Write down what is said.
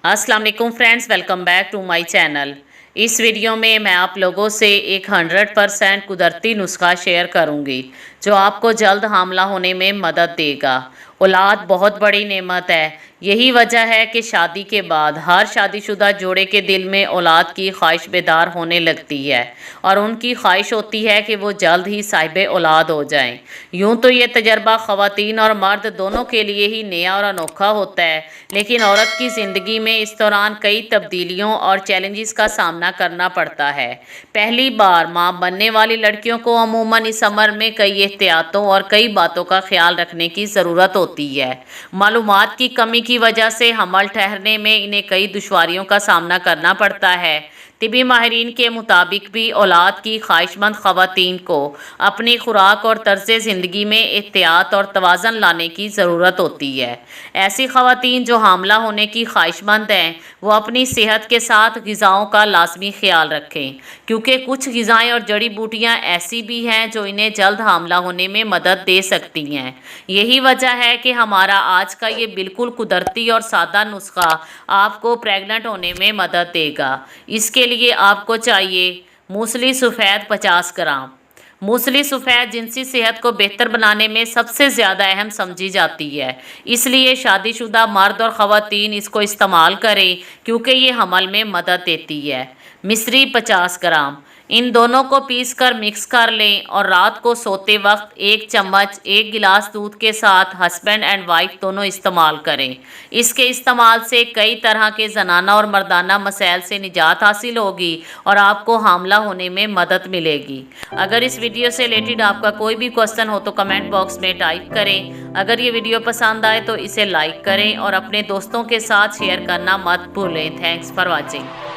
अस्सलाम वालेकुम friends, welcome back to my channel. इस वीडियो में मैं आप लोगों से एक 100% कुदरती नुस्खा शेयर करूंगी जो आपको जल्द हामला होने में मदद देगा। औलाद बहुत बड़ी नेमत है। यही वजह है कि शादी के बाद हर शादीशुदा जोड़े के दिल में औलाद की ख्वाहिश बेदार होने लगती है और उनकी ख्वाहिश होती है कि वो जल्द ही साहिब औलाद हो जाएं। यूं तो ये तजर्बा ख़वातीन और मर्द दोनों के लिए ही नया और अनोखा होता है, लेकिन औरत की ज़िंदगी में इस दौरान कई तब्दीलियों और चैलेंजेस का सामना करना पड़ता है। पहली बार माँ बनने वाली लड़कियों को अमूमन इस उम्र में कई एहतियातों और कई बातों का ख्याल रखने की ज़रूरत होती है। मालूमात की कमी की वजह से हमल ठहरने में इन्हें कई दुश्वारियों का सामना करना पड़ता है। तिबी माहिरीन के मुताबिक भी औलाद की ख्वाहिशमंद ख़वातीन को अपनी खुराक और तर्ज़ ज़िंदगी में एहतियात और तवाज़न लाने की ज़रूरत होती है। ऐसी ख़वातीन जो हामला होने की ख्वाहिशमंद हैं वो अपनी सेहत के साथ ग़िज़ाओं का लाजमी ख्याल रखें, क्योंकि कुछ ग़िज़ाएँ और जड़ी बूटियाँ ऐसी भी हैं जो इन्हें जल्द हामला होने में मदद दे सकती हैं। यही वजह है कि हमारा आज का ये बिल्कुल कुदरती और सादा नुस्खा आपको प्रेग्नेंट होने में मदद देगा। इसके लिए आपको चाहिए मूसली सफ़ेद 50 ग्राम। मूसली सफ़ेद जिनसी सेहत को बेहतर बनाने में सबसे ज़्यादा अहम समझी जाती है, इसलिए शादीशुदा मर्द और ख़वातीन इसको इस्तेमाल करें क्योंकि ये हमल में मदद देती है। मिश्री 50 ग्राम। इन दोनों को पीस कर मिक्स कर लें और रात को सोते वक्त 1 चम्मच 1 गिलास दूध के साथ हस्बैंड एंड वाइफ दोनों इस्तेमाल करें। इसके इस्तेमाल से कई तरह के जनाना और मर्दाना मसाइल से निजात हासिल होगी और आपको हामला होने में मदद मिलेगी। अगर इस वीडियो से रिलेटेड आपका कोई भी क्वेश्चन हो तो कमेंट बॉक्स में टाइप करें। अगर ये वीडियो पसंद आए तो इसे लाइक करें और अपने दोस्तों के साथ शेयर करना मत भूलें। Thanks for watching.